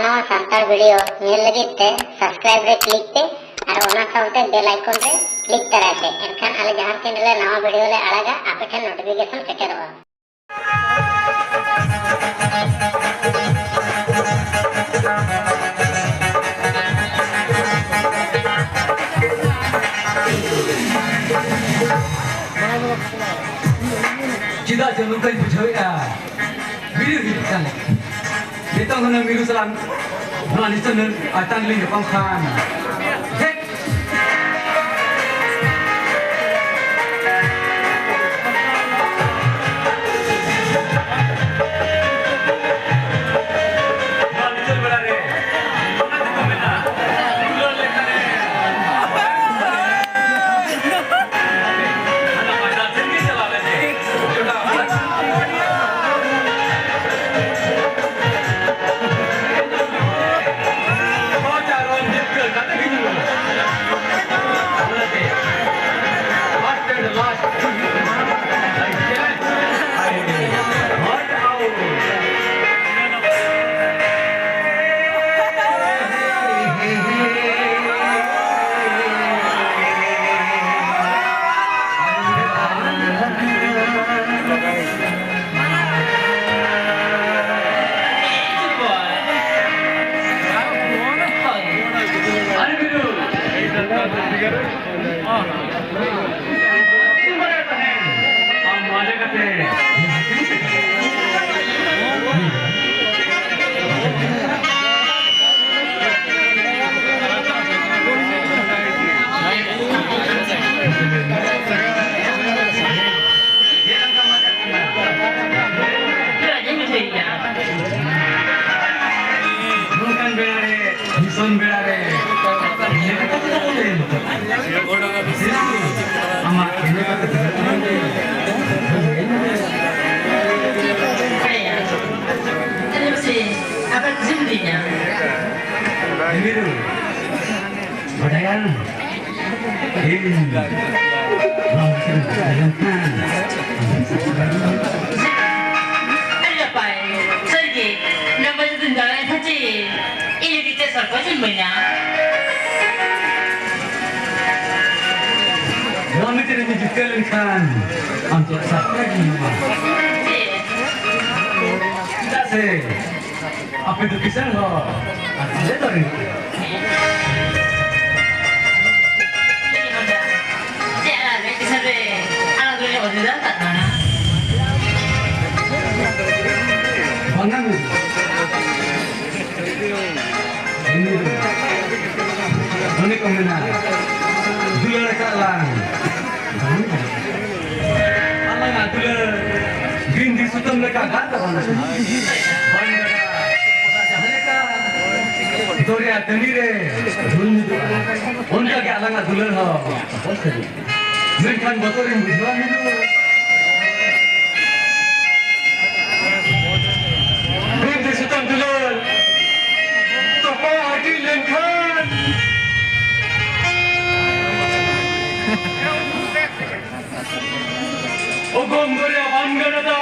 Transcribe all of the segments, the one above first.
नवा सांतार video nail लगित ते सब्सक्राइब रे क्लिक ते और ओना साउते बेल आइकन रे क्लिक कराय ते एनखान आले जहां तीन ले नवा वीडियो ले आड़ागा आपे ठन notification सेटेरवा। Kita jangan lupa bujuk ya. Video ini kan. Kita guna miru selang. Mana channel atan link pangkhan. Hek. Mana channel berare. Mana tu mana. Dulu lekane. Anak macam sendiri salah lagi. Apa itu kisah lo? Ada dari. Bangun. Ini kemana? Dulu kalang. Allah nak dulu. Bindi sutam mereka kata mana? Toria tenire. Unka क्या लगा दुल्हन हो? मेरखान बतौर मुझवा मिलो. Bindi sutam दुल्हन. तो party लेंखान. Ogom Goria Bangarada.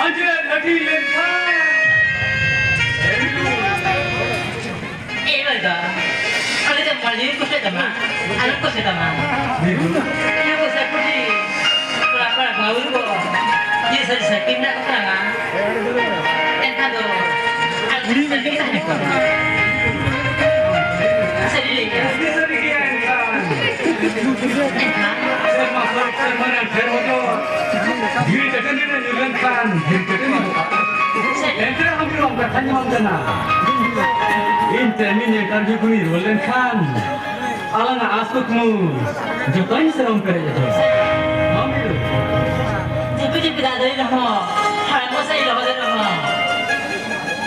Anjir lagi lenkhan. Kalau jam malam ko siya tama, alam ko siya tama. Iyo ko sa pudi, kelapa gaul ko. Iya sa sakit na ko nga. Enkado, pudi na kita ni ko. Sadili ka. Sadili ka enkan. Enkan. Sama sama yang terhodo. Diri tekan ni lenkhan, diri tekan ni. Entera kami orang bertanya mana? Interminnya kerja kami rolen kan, alangnya asukmu, jokai serong kerja tu. Kami tu. Jepit dah dari rumah, hari masa ini dah dari rumah.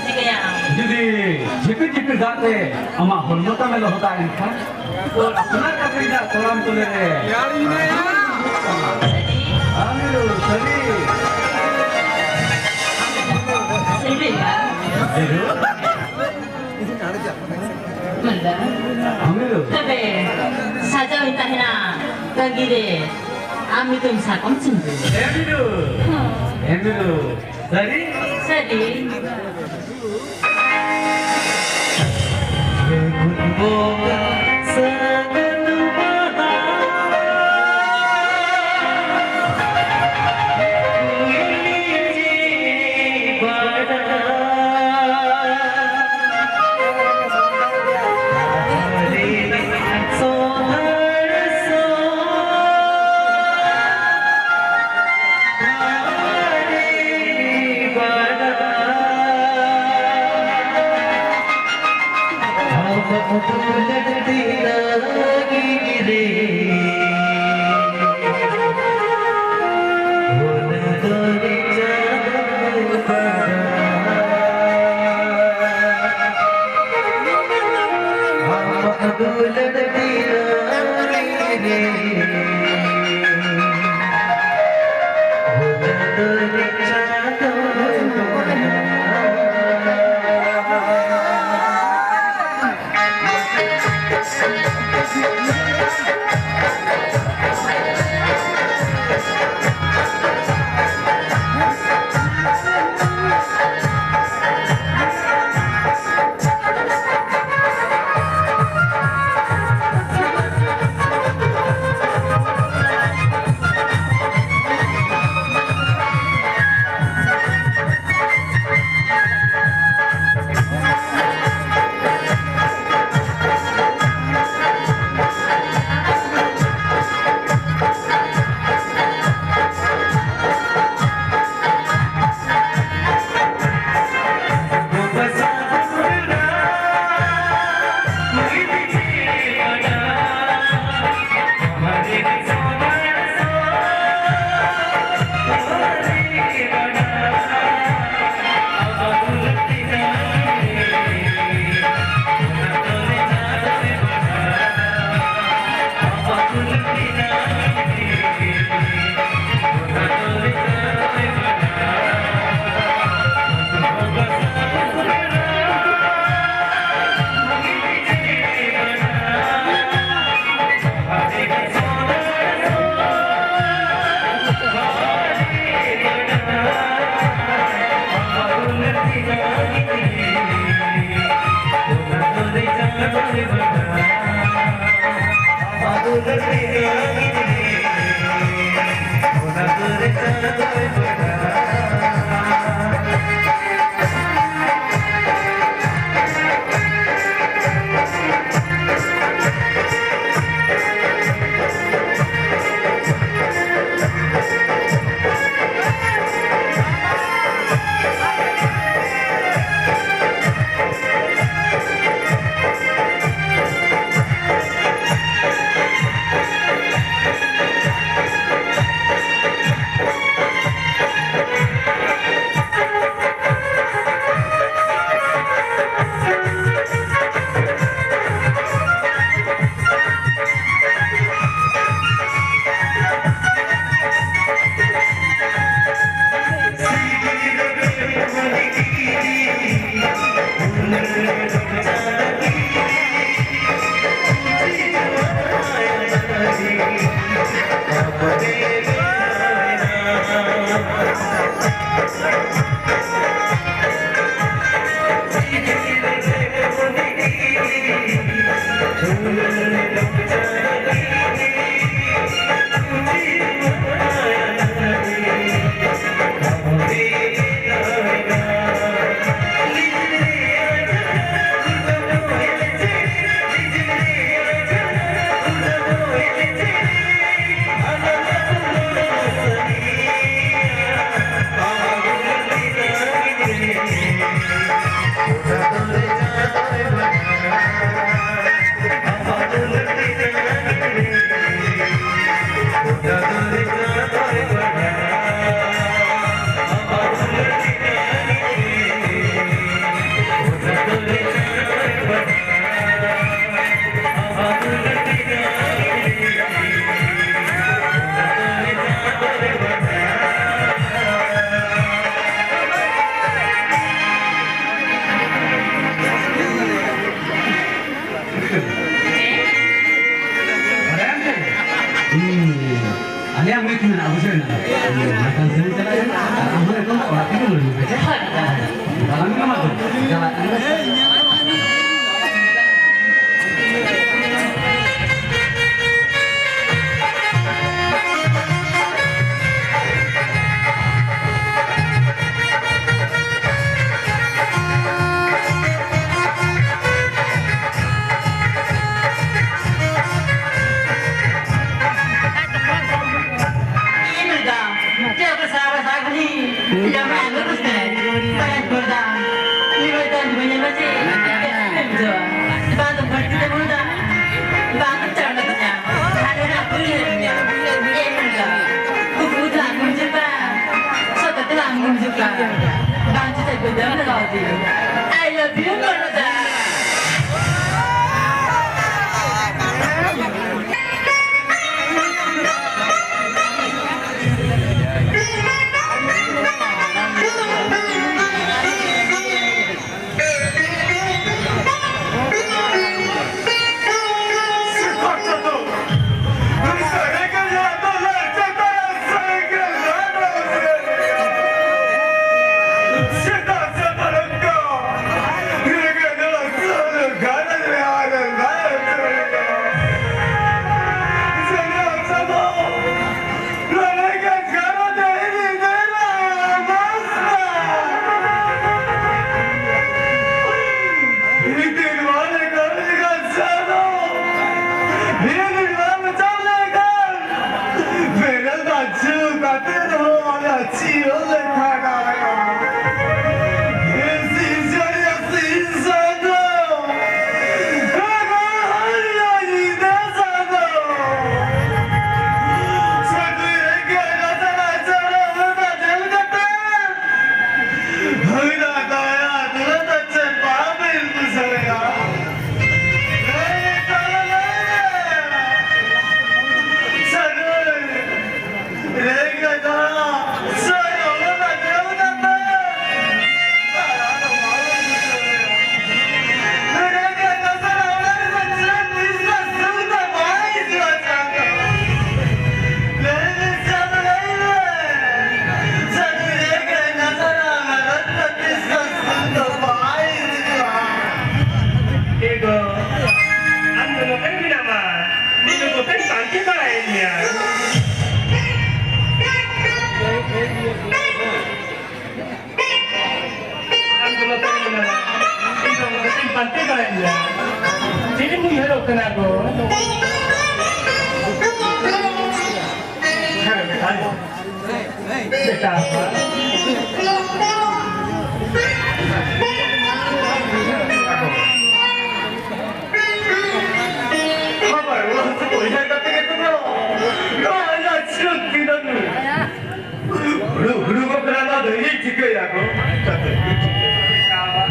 Jika yang. Jadi jepit dah tu, ama hormat kami dah hoda kan. Or apna kami dah kolam tu le. Yari ni ya. Kami tu seri. Seri ya. Manda. Tapi saja minta hina lagi deh. Ami tu misal komcin tu. Emilu. Seri. Seri. banyak macam. Betul. Bang tu berarti tak boleh dah. Bang tu cara katanya. Ada nak boleh ni. Enggak. Kuku dah menjumpa. Suatu telah menjumpa. Bang tu tak boleh dah lagi. I love you mana dah. Jadi mengharap kenapa? Betapa?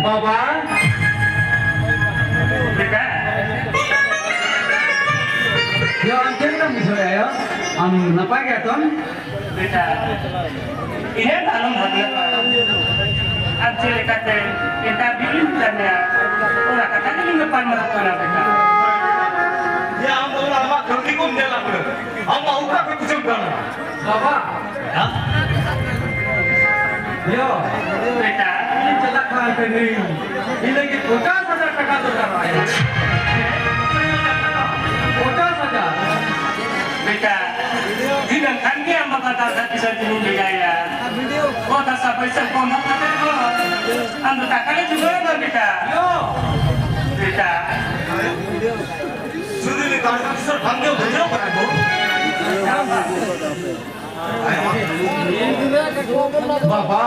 Baba, ya anjing kan misalnya ya, apa ya tuan? Beta, ini dalam hati anjing kata kita bikin tanya, orang kata ini depan mereka beta. Ya ampun lama kerja pun dia lah, amma uka kecuali Baba, ya? Yo, Beta, ini celak kan ini, ini lagi 50,000 টাকা দরকার হয়। 50,000 Beta, tidak kan dia makata tak bisa diundi gaya. Oh tak sampai sempurna kata itu. Anda tak kali juga enggak beta. Yo, Beta, sudah ni kalau kisah panggil beliau kan bu? Baba,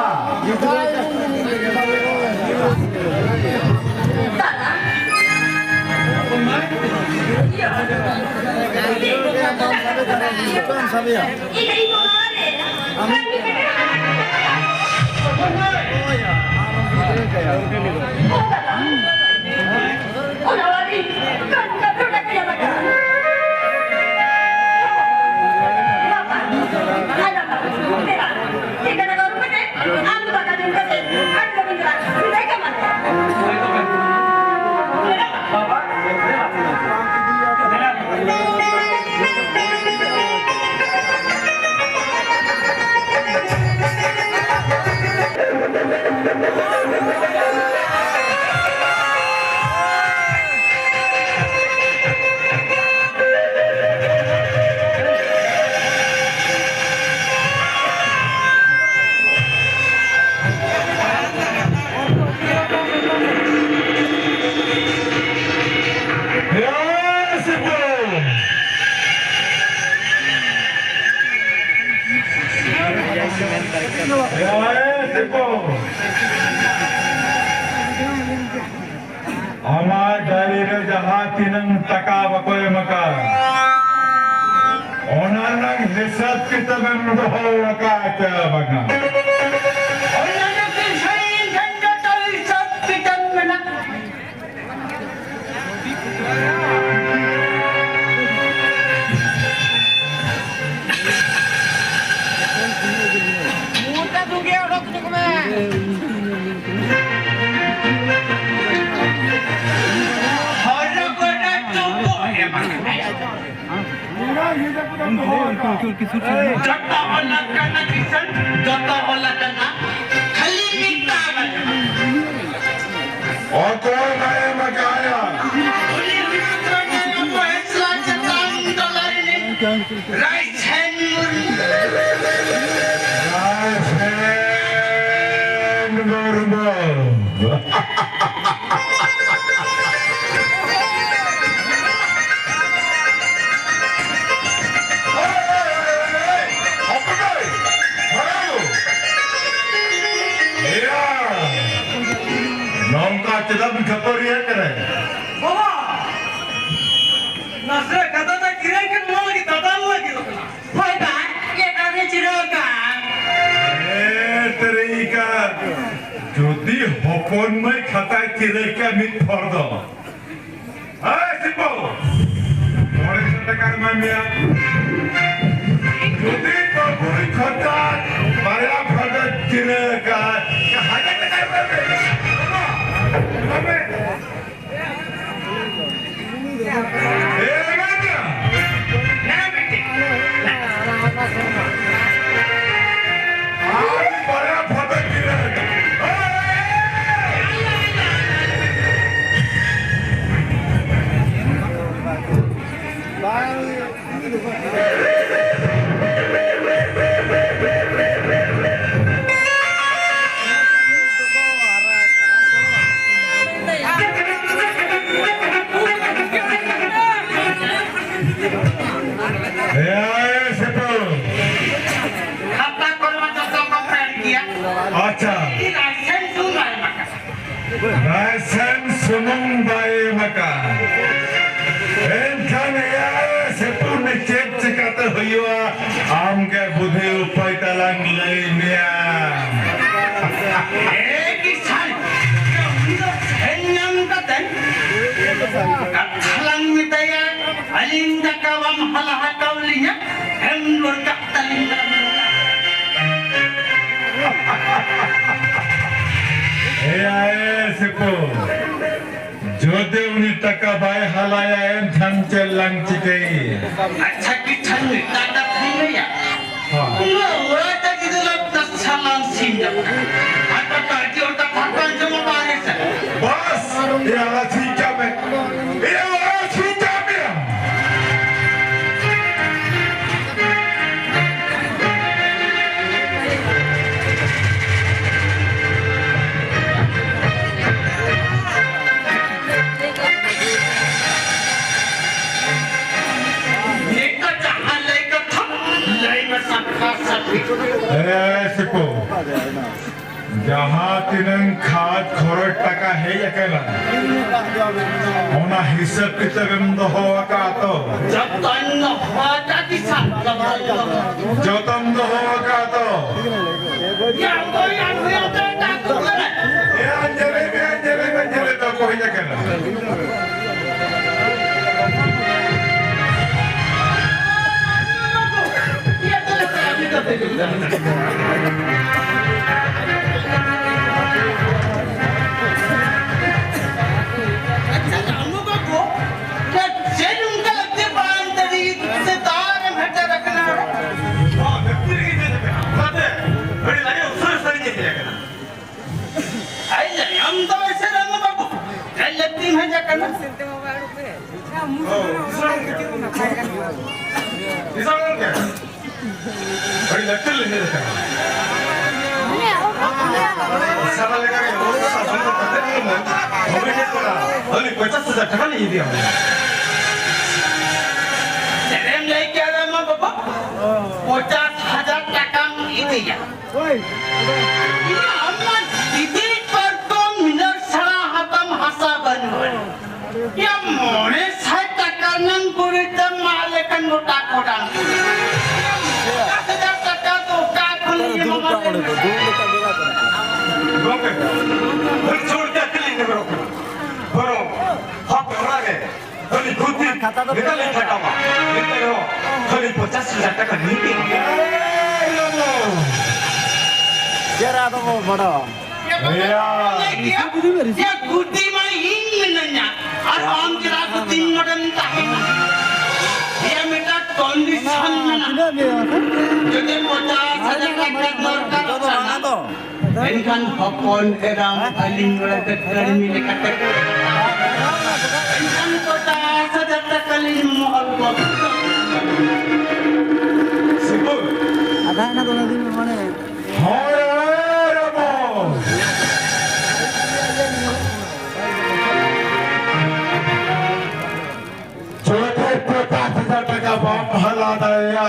Amar dari jahat tinang taka bakoy maka. Onanang hisab kita memdoho maka aja baga. Onanang kisain ganda tayo isap kita menak. Muta dugia orang tu kemana? Jata olah kena kisan, jata olah kena khali nikta aman. Okoy mae magaya. Oli nikta kena paisla jatan dollar ini. Right hand Murmur. Tidak berkaparian kan? Baba, nasra kata tak kira kan mau lagi tatal lagi tu. Woi kan, ye kata cirokan. Terika, jadi hopon mai kata kira mit fordo. Sipo, orang setekan mamia. Jadi kau kata, malah fordo kira kan, hanya tekan berapa? Rasan sumung bayi maka. Enkan ya sepuluh cek cekata huyua amke budhe upai talang lainnya. Kisan, kau senyum katan. Katalang mitaya, alinda kawam halah kaulinya, emlur katalinda. Sepo, jode uni taka bayi halaya en thancel lang cikai. Acha kisan tata punya ya. Orang tak itu lepas salam sinjak. Atau tadi orang pakai cuma bahasa. Bas, ya Allah cinta me, ya Allah cinta me. Sepo, jahat tinang khat khorot taka hai ya kena. Ona hisab kita memdoho akato. Jatan hoja kisah. Jotam doho akato. Yang tak kuat. Ya anjere to ko ya kena. Ini aman, ini perkom minar salah hatam hasaban. ngotak kodang. Sedang kata tu kakak ni mama. Oke. Berjur dia keliling bro. Bro. Hak berage. Kali kuti. Kita lihat kata apa? Kita lo. Kali 50,000 টাকা নিতে। Kira tu mau bada. Ya kuti mah ini nanya. Aram kira kuti modern tak. Dia minta kondisi mana? Jadi 50,000 টাকা দরকার। Enkan hopon eram aling rakyat kami nekate. Enkan kota saja kalin mo albot. Sibuk. Ada na doon din mana? छोटे 50,000 টাকা बम हला दया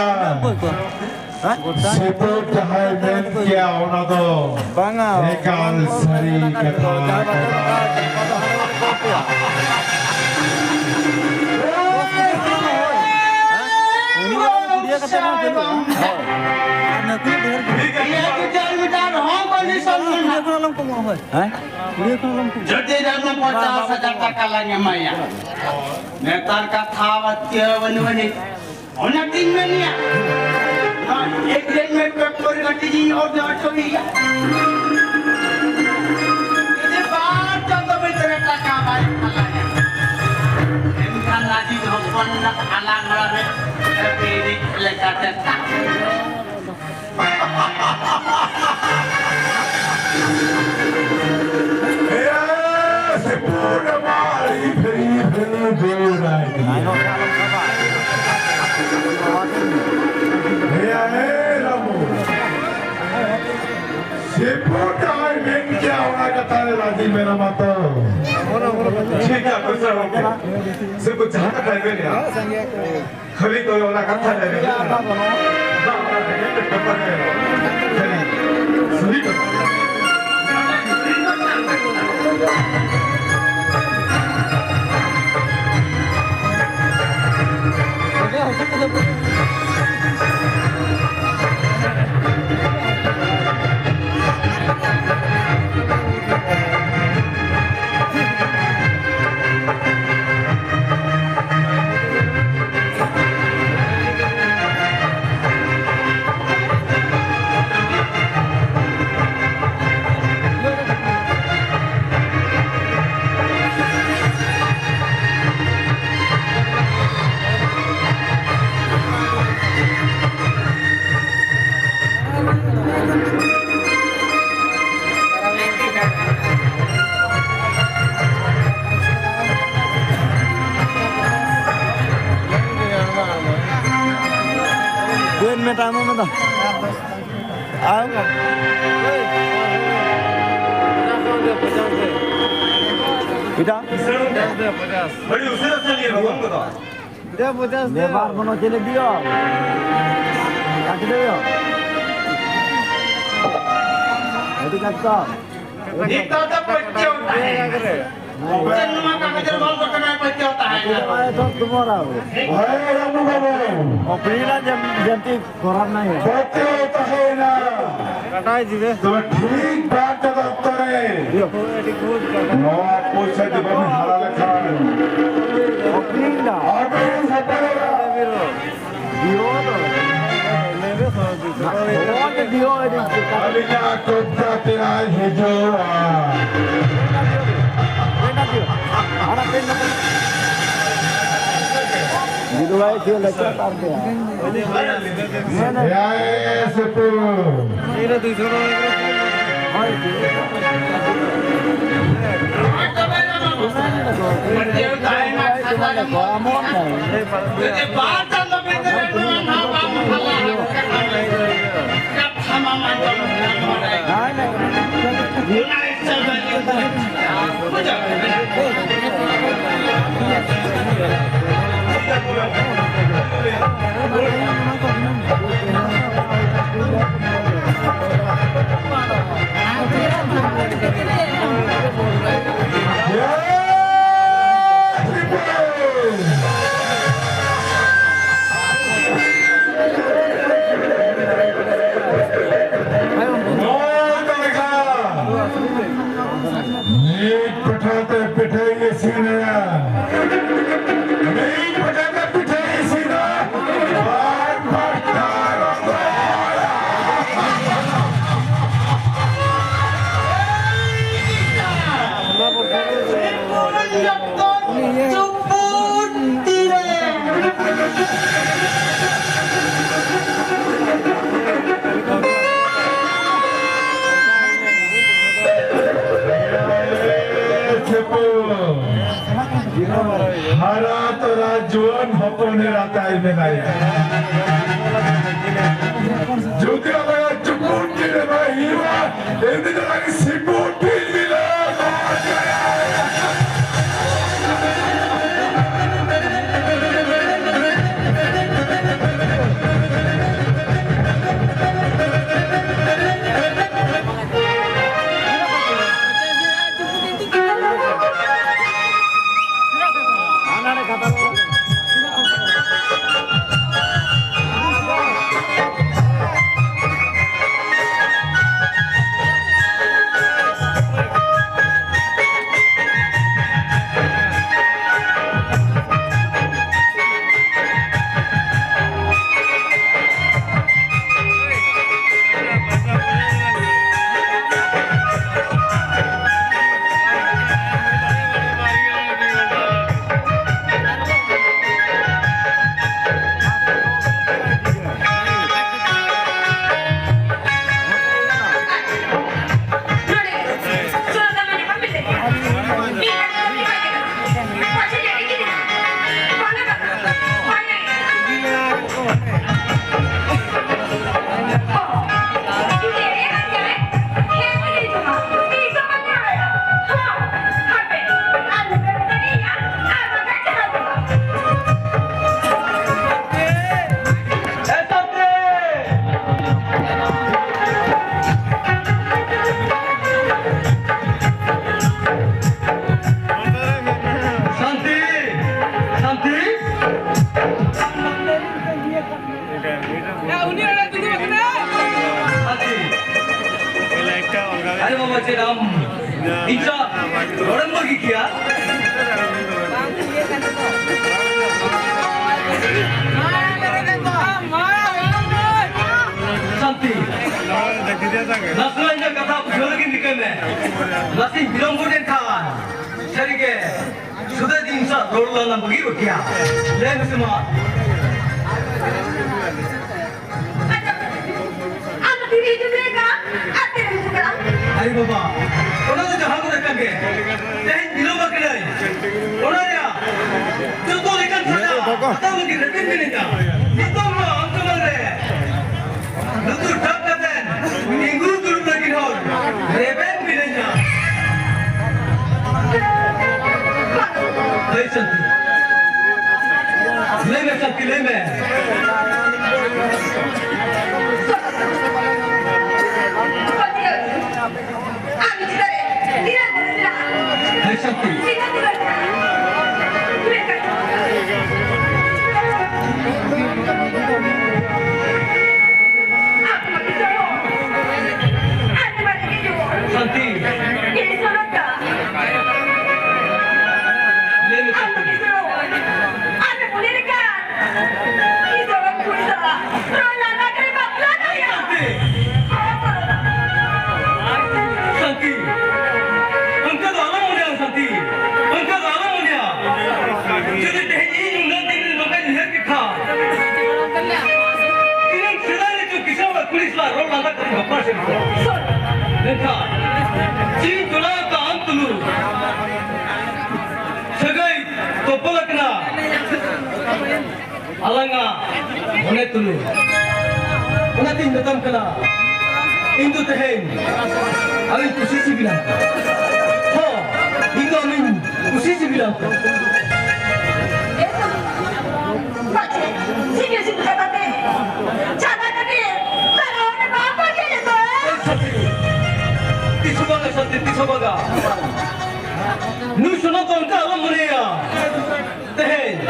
Sipur jahai men kia ona do Banga. ekal sari kata Dia kata nak dulu. Anak tu dia. Dia kejar minta hong kondisi Dia kena lam kumau hoy. Dia kena lam kumau. jadi dalam 50,000 টাকা lanya maya. Netar kata watya wani. Ona tin mania. एक दिन में paper गटी जी और जाटो ही ये बात जब भी तेरे टका भाई फलाया इनका लाजी भगवान ना अलांग रहे तेरी लेकर ता Sipur mari phiri dorai Ayo kalau khabar. Sipur jahai men kia ona kata lagi mera mata ठीक है पैसा ओके सिर्फ जहां तक है क्या खरी तो वाला कथा है ना ना ये पेपर है खरी सही कर Quên mẹ ta mà ta. Kita? बड़ी उसे से लिए भगवान को तो Dia 50 dia. Lebar mana cile dia. Kasih dia. Jadi kata. Itu tak pecah tak. Jangan makan kejar bal berkenaan pecah tak. Saya tak tomorrow. Hai Ramu babu Aprila janti koran nahi. Bate tahena Katai jibe. तो ठीक बात दफ्तरे Yo. Edi good kata. नो पैसा दे बम हाला लेखा Aprila. आगे सपरेगा Dio to. Leve so. Oh, dio edi. अलिया कोटा तेरा है जो Ana pena. Gitu baik dia lecet tarde. या सपू Ini 200 Hai. Dia tak enak kata Ko amon hai. Jadi baca lebih dari dengan apa masalah. Kap sama macam mana. Hai na. Guna sebagai betul. या ke sini ya. Ini pedagang pita di sini. Hara tora juan hopone ratai menai. Jodi amara chuput dire bahiwa, ini lagi siput bila. अरे बाबा जी राम इच्छा orang bagi kia Santi Nasrani kata lagi dikene nasi bilang kemudian kawan cari ke sudah diinsa rolan bagi kia lain semua अरे बाबा उन्होंने जहाँ को देखा के लेकिन बिलों का क्या है उन्होंने जो तो लेकर चला आता मुझे रेपेन भी नहीं था ये तो हम तो मर रहे हैं लुतु ठग करते हैं निगुरु तुरु लगी हो रेपेन भी नहीं था नहीं चलती ले में चलती ले में Santi. Santi. Alanga, mana tulu? Mana tim datang kena? Indo tehen, alin posisi bilang. Ho, Indo alin posisi bilang. Sini sini kata deh, jangan tadi. Kalau orang apa dia tu? Tisu baga. Nu suno kau entah apa mereka. Tehen.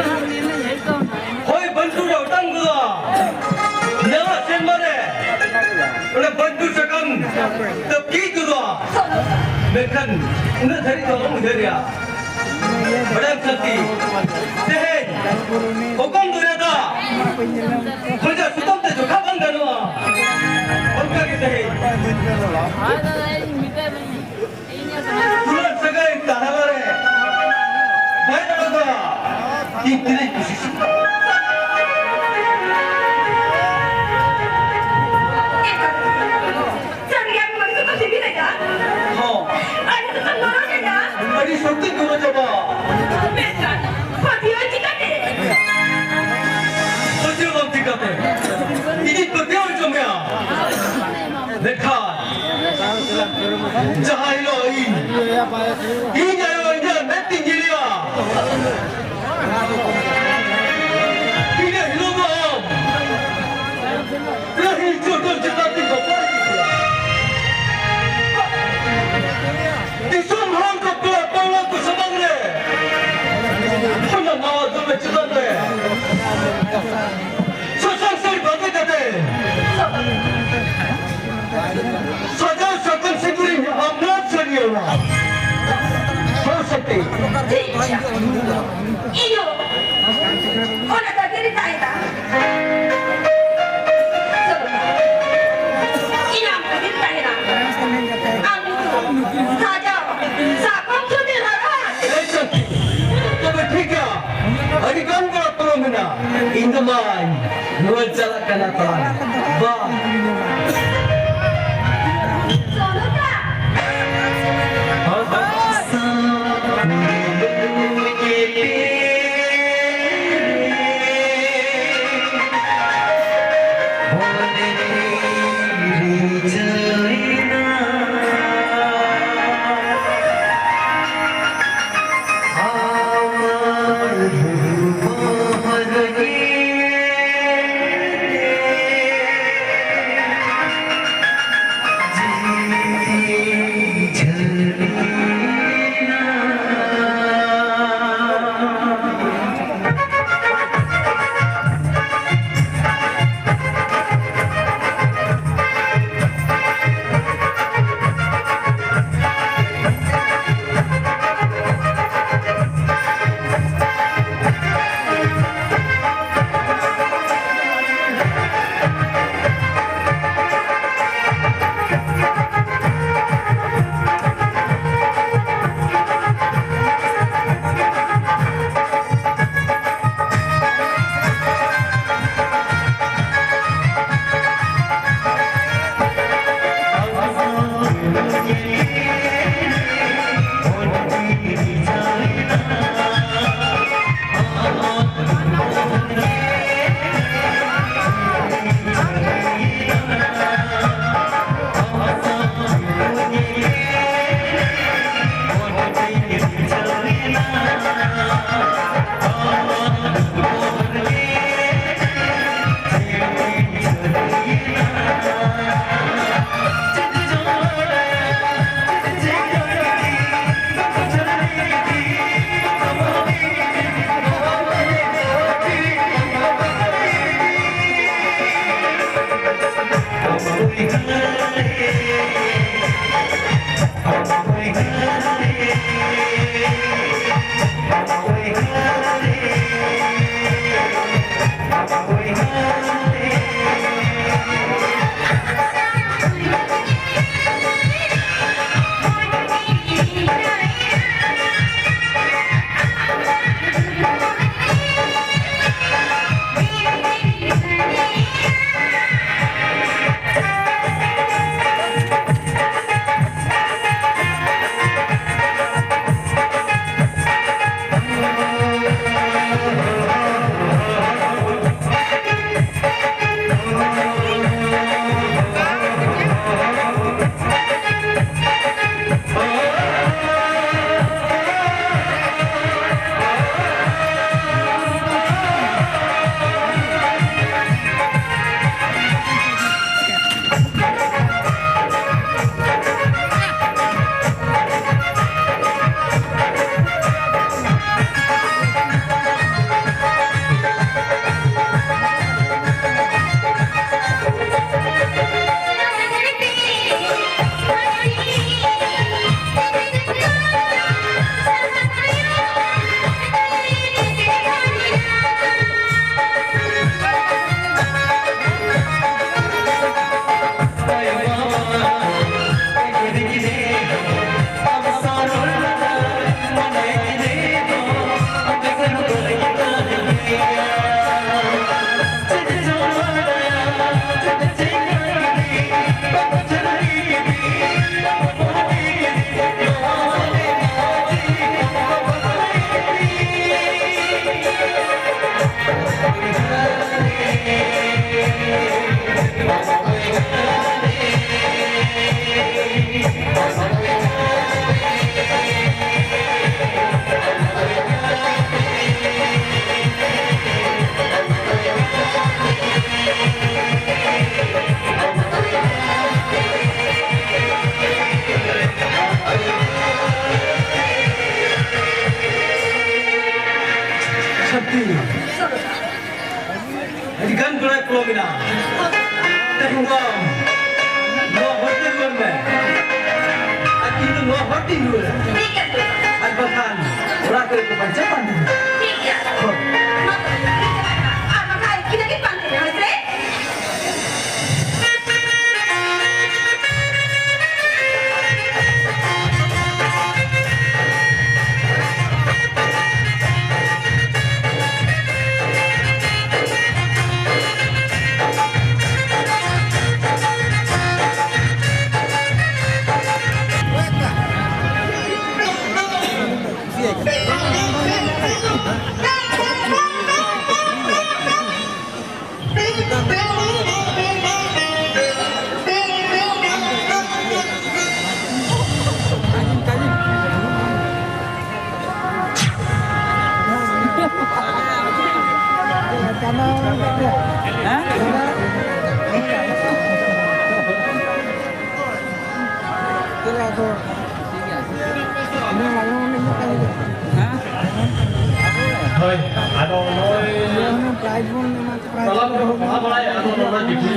Bantu dah utang gua, nyawa sembare, udah bantu sekarang, tapi gua, mereka, udah dari tahun muda dia, sakti. Deh, hukum dunia dah. Kerja sutam tu juga bang danu. Bangka kita he. Tulan segai tahalare. Baik tak? Ini posisi. Adi sakti kau coba. Betul bang tikate. Ini betul cumya. Dekha. Jahai lo ini. Ini ayo ini meeting jilia. Ini hilo bang. Lahir jodoh jemati bapak. Disum hong ko pala ko sabang le. Hona nawa dome chudan le. Sosang sari bagai kate. Sajau sakal seguri amnat sariona. Sosakti. Iyo. Ona tak jadi tak ada. Inam tak jadi tak ada. Aku tu saja. Sakam tu dia lah. Sosakti. Tapi ठीक है. अरे काम करो तुम बिना. इंदमान. nual jalan kana tuan. Bah. sakti. Jadi kan kalau pulau mina, tengok, no hotel mana, aku itu no hotel dulu. ठीक है तो Albakan, orang kerja pancapan. ठीक है आप खाए किधर के पानी है से Thôi, ano nói Salam mahabalay ano nói dikli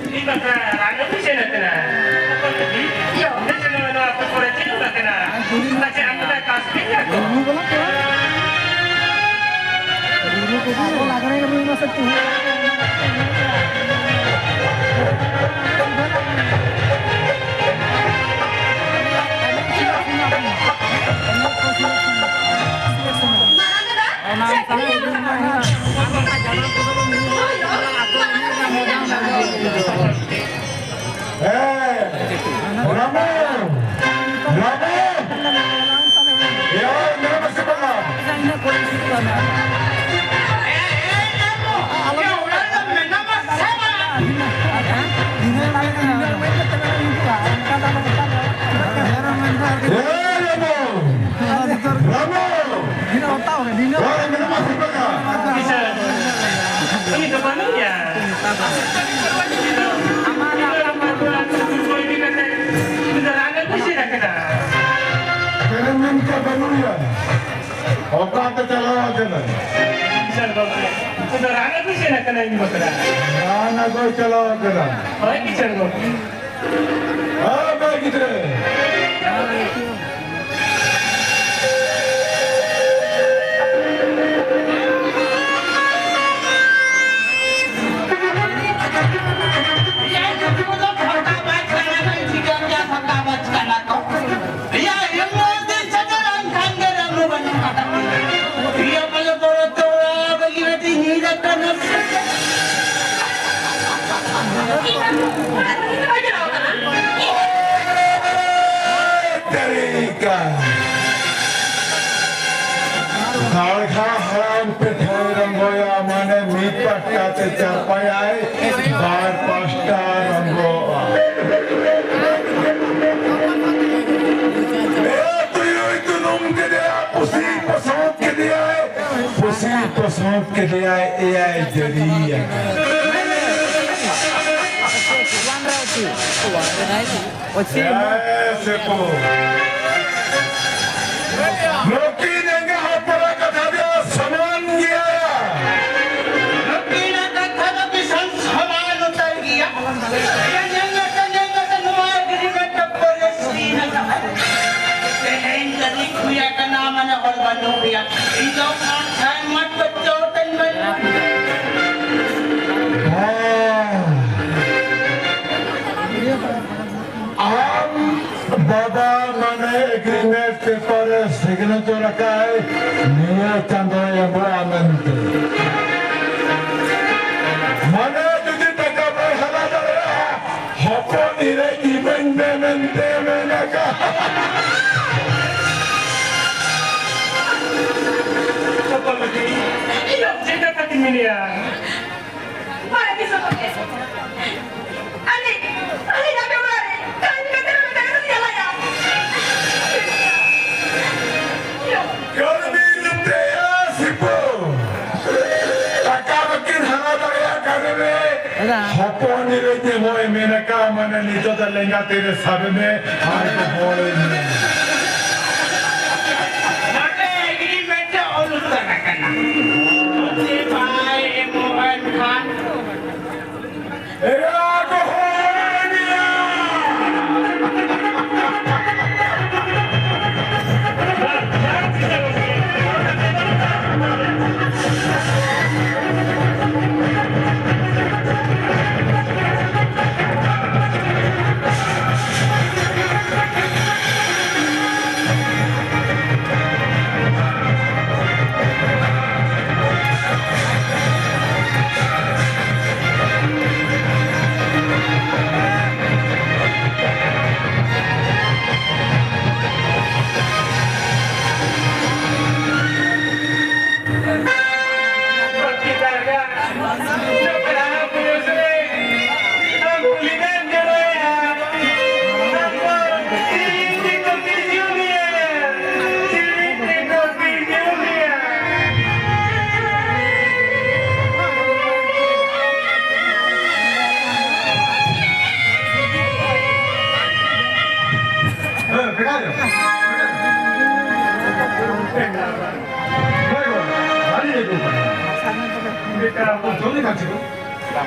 Ini bakal raga bisa nak kena. Yo, nak kena apa korang cakap nak kena. Nak cakap aku dah kasih aku. Ramo! Ya, nama siapa? Bisa. Ini ke mana ya? Minta banuya. Otak tercela aja lah. Sudah raga bisa nak kena ini bakal. Anak gue cela aja lah. Oh, ini cerita. Apa gitu? Harga haram petharam goya mane mipat kate capayai bar pasta ranggo. Itu nom ke dia, pusi pasang ke dia, pusi pasang ke dia, jadi ya. Sepo. Loki nenga hapara kata dia saman gaya. Loki nak kata bisan saman utai gaya. Yang nenga nuai diri kata Palestina. Kehen tadi kuya ka naman na Albano kuya. Ikaw ang sangat becotan mana. बाबा मैंने agreement paper signature रखा है निया चंद्र आनंद मैंने तुझे टका पर हला डाला हपो निरे इवेंट में मैंने कहा hoponi rete boy menaka mana nito da lenga tere sabme ai ko boy Nate agreement अनुसार करना ये भाई Mohan Khan era ko hoya becario. Luego, 많이 얘기해봐. बेटा 돈이 같이 고?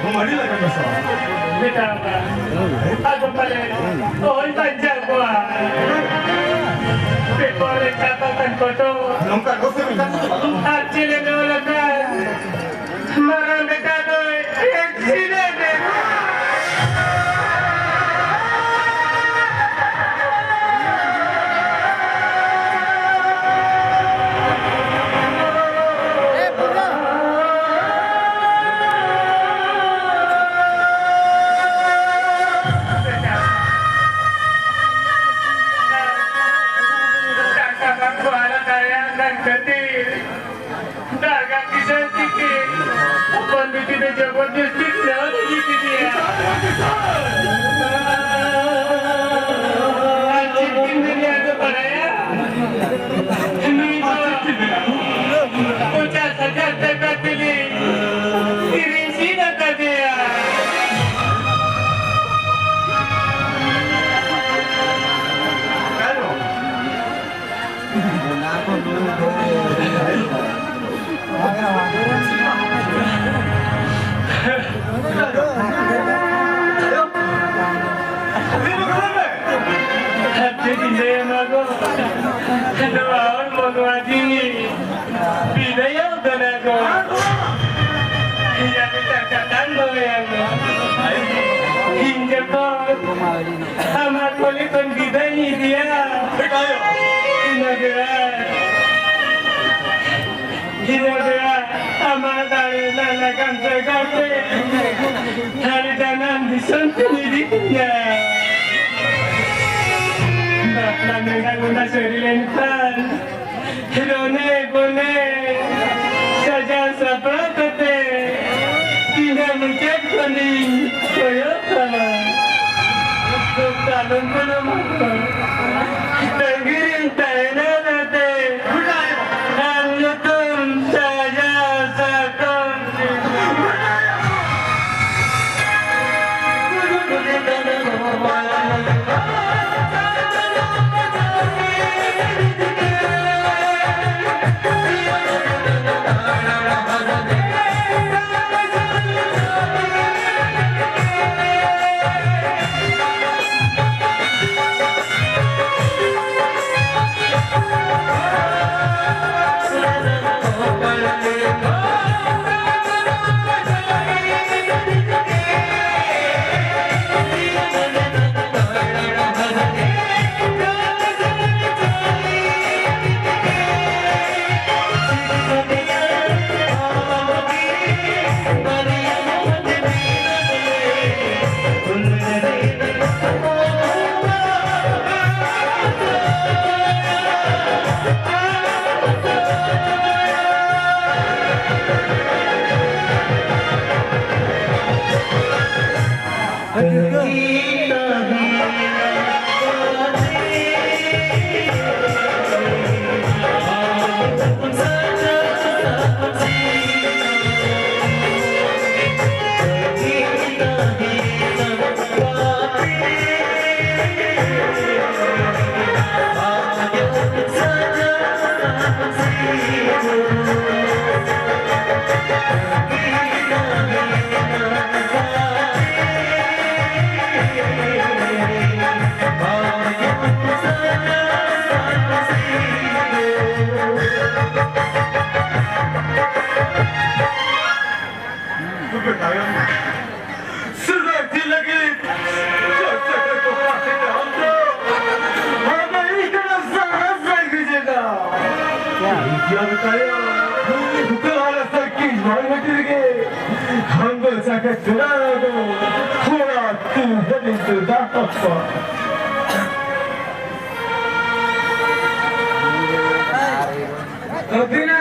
뭐 많이 나가면서. बेटा aku pale oi panjang gua pekore catatan foto nunca no se me está haciendo. Chile no lo marah beca doy accidente Dagang kisah titik Pandit ini jabodesti Nari gitu dia Anjir ini ada pada ya Ini Ucap saja tegak pilih Diri sini tadi ya Jadi saya mago, doaon mago adini, bidaya udah Iya kita katakan yang hingga kau amat boleh bidaya dia. Hingga amat ada nalakan segala hari dalam disantuni dia. Namingan una serilentan Hirone bone Saja sapratate Tina mencet koni Koyota Talon kono mako Tangirin taena nate Anyatum saja sakon tayang sudah dilagit jasa ko pati na hamdo hamay ka na sa gijena yan tayo kala sa kismay matirge hamdo saka churado thora tu hadin tu datappa Abina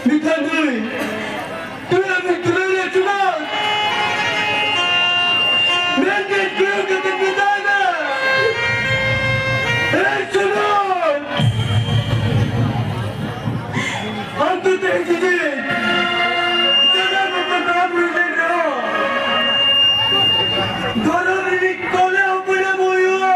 Bukan dulu. Tuhan berkata cuma. Mereka kau kata bertanya. Cuma. Aku tak jadi. Jangan mempertahankan mereka. Kalau ini kau yang punya mulia.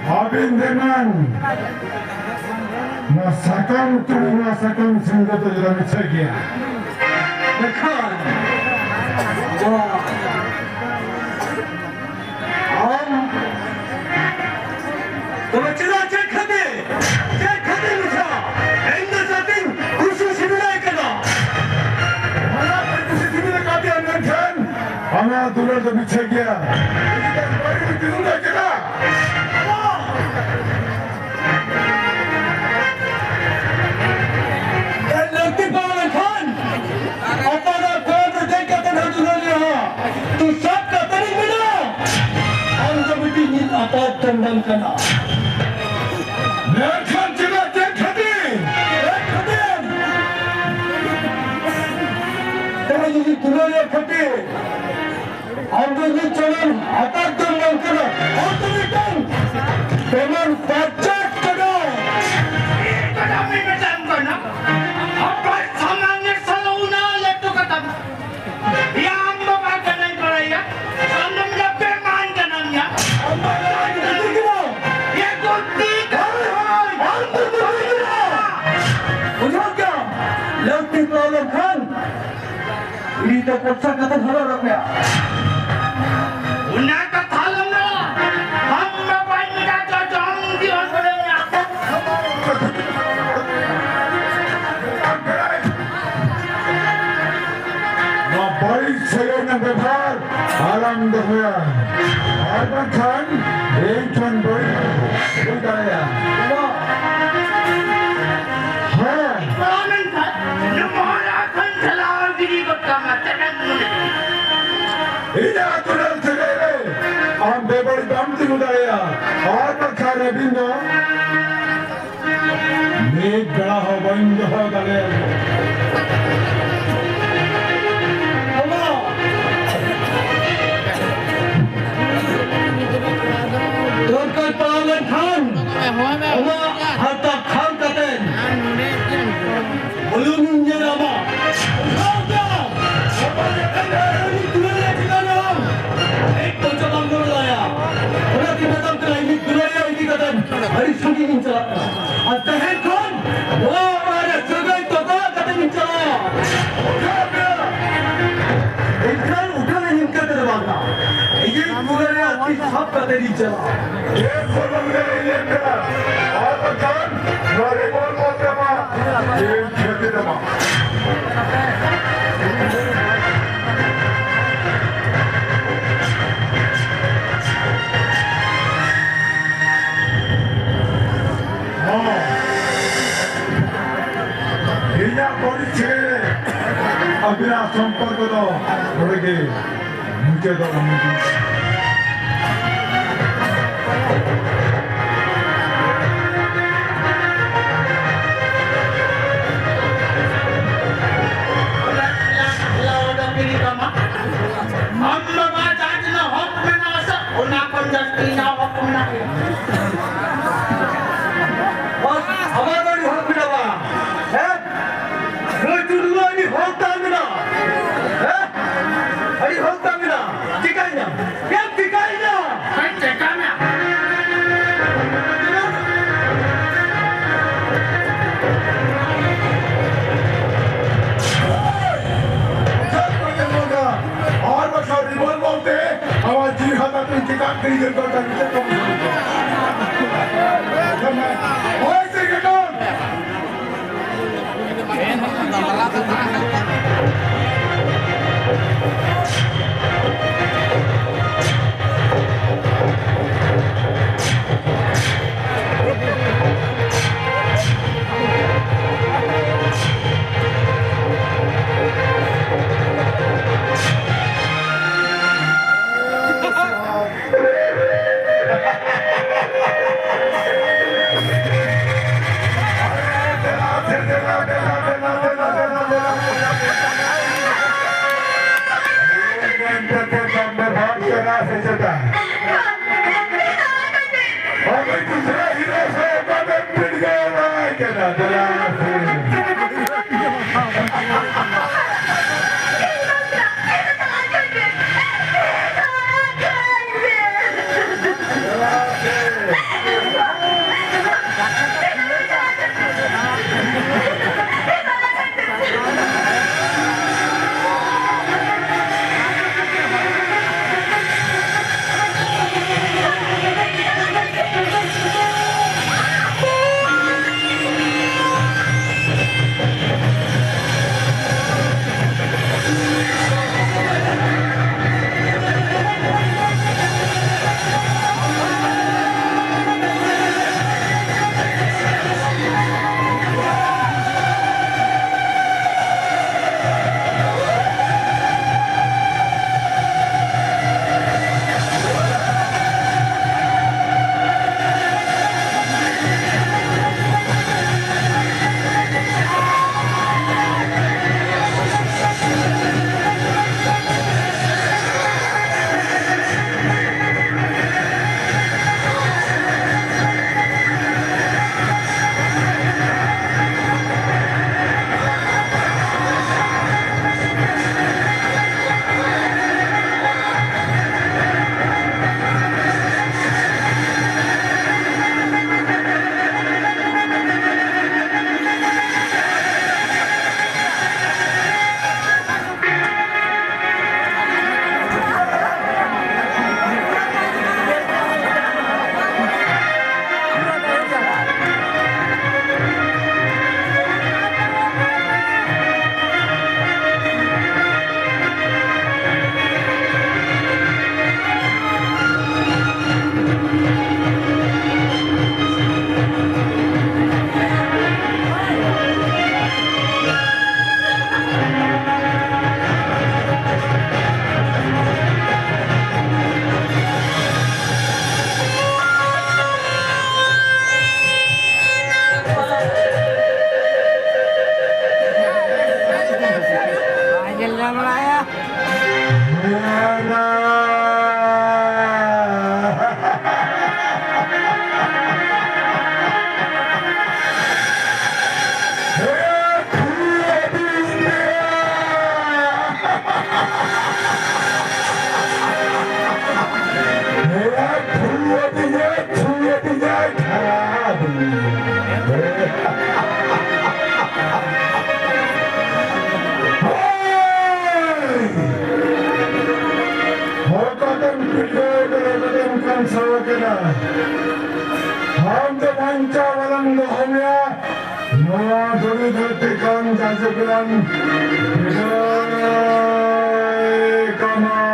Abindeman masakan sehingga terjadi cegia. Bukan. Wah. Kalau cerah cek hati muka. Enda sating khusus similai kena. Mana khusus similai kati anda kan? Ana dular terjadi cegia. Kita baru ditunggu kena. Tendang kena. Nerkan tidak terjadi. Kalau jadi dunia kati, anda ni jalan atas tendang kena. Anda ni kan, teman pajak kena. Itu kami macam kena. Apa samanya saluna letu kata. Yang membagikan yang beraya, sambil bermain kenanya. Ini tak percaya kata harap ya. Una kata lama, hamba banyak jajang di orangnya. doya. Arban Khan, Rainton boy, Bulgaria. Ina tunan segere, am bebal dam tingudaya. Arban Khan Abino, Meg bada ho band ho gale. Turkai Pahlawan Khan, Oma Hatta Khan katen, belum nyerama. Usaha, apa yang kena ini dunia kita nam, ek pencabang mula. Orang kita tam kena ini dunia ini katen, hari segi ini cakap. Atahan Khan, wah ada sebagai tokoh katen ini cakap. Iklan udah ini katen bangga. Ini dunia ini sab katen ini cakap. Ye kolam dari lembra. Arban Khan, nare bol motama. Ye khete dama. Inya body chhere. Abira sampark do. Nodege. Muke do muke. Hamaran ini hok birawa, Rajulullah ini hok tamina, ini hok tamina, tikainya, yang tikainya. Arban Khan revolve bolte, awa ji hata tu intikam kari kar kar kar. Hoy se ganon. 저리 저때간 자석이란 까마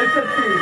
Santi!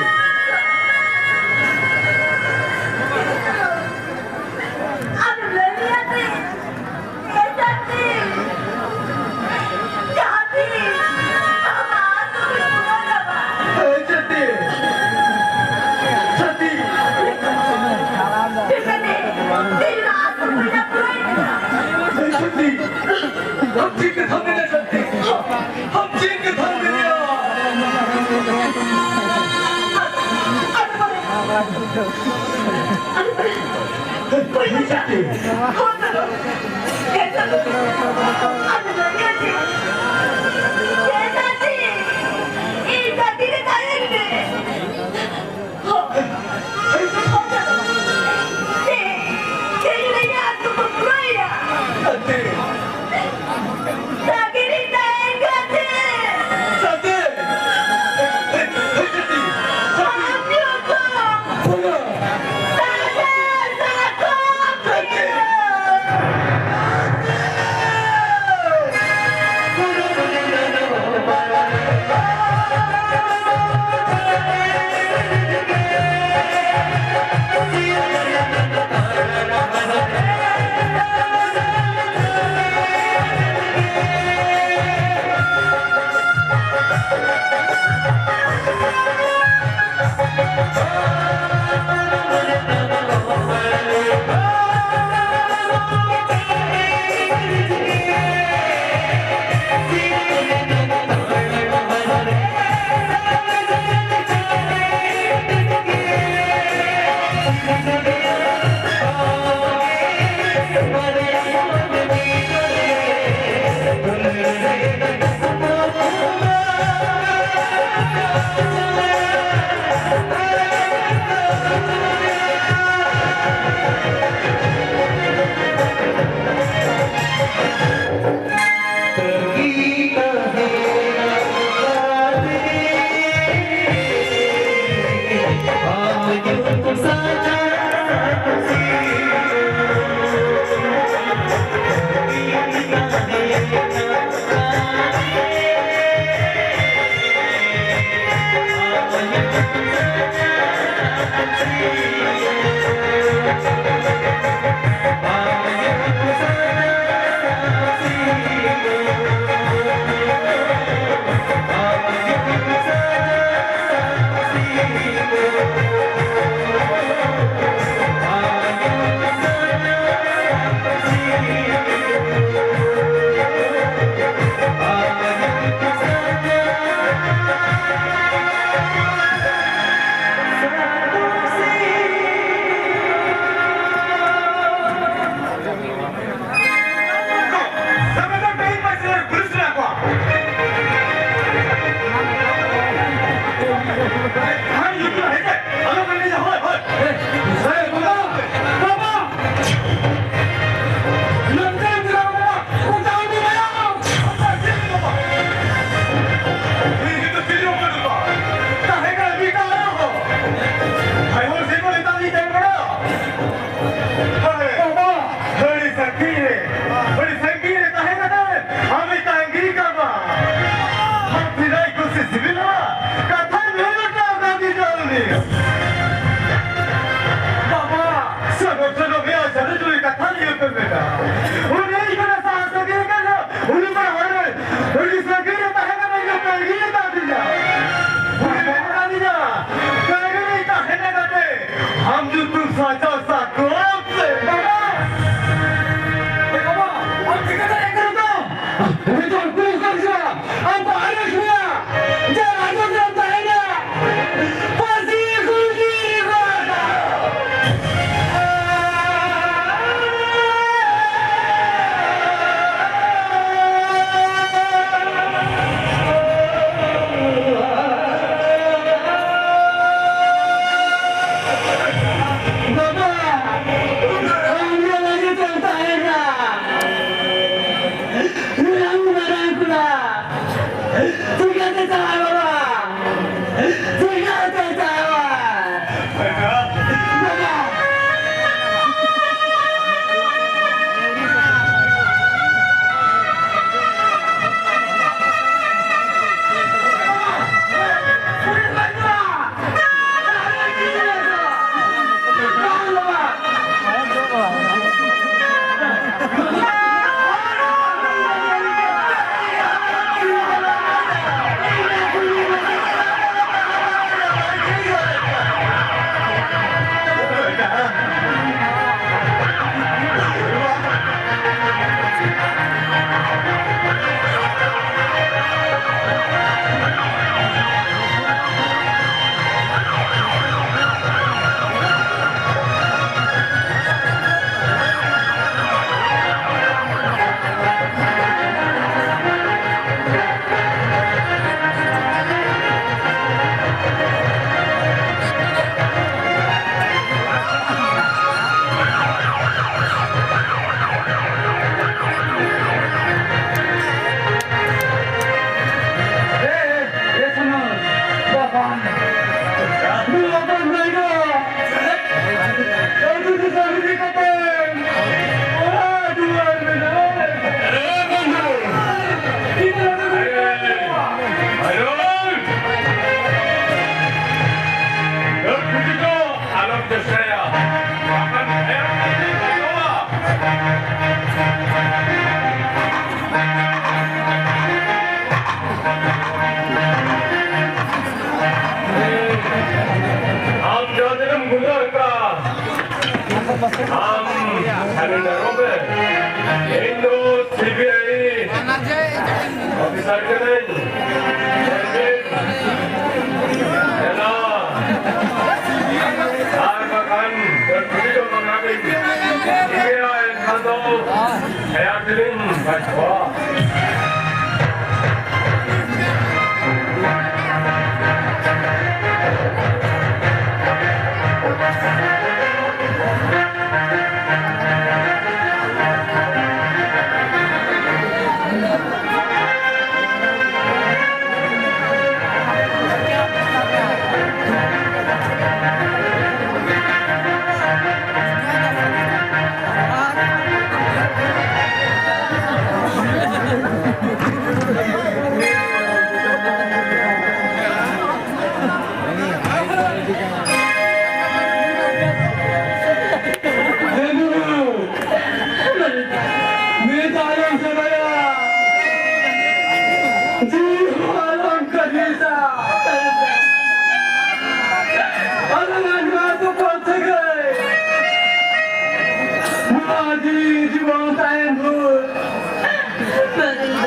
जी जीवन time भूल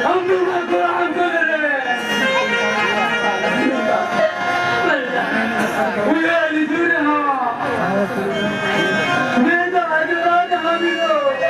हम लोग को हम कर रहे उया लिजुरे हाँ मैं तो आज रात हम लोग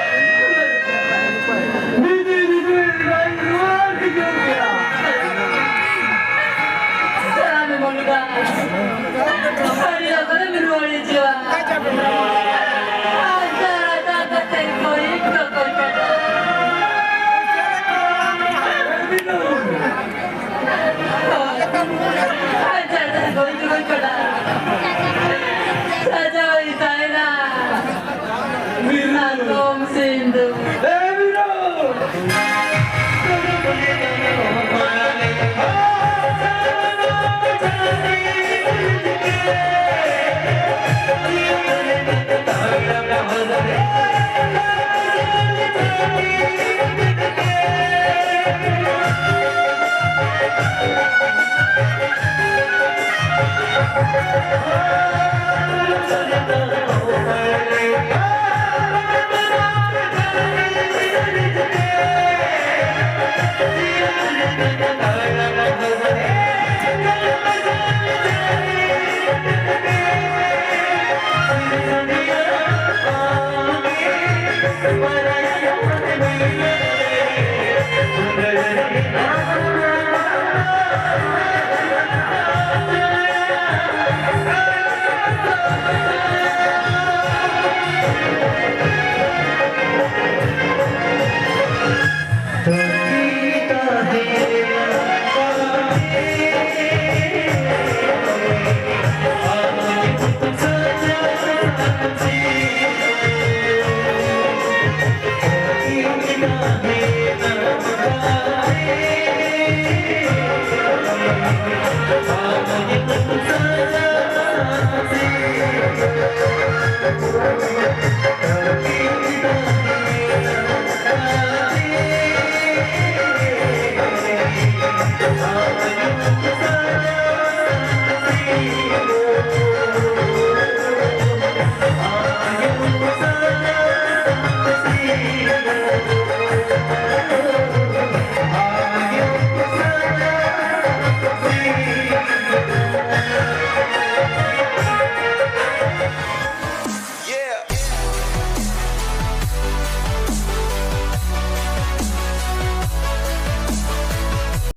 Thank you.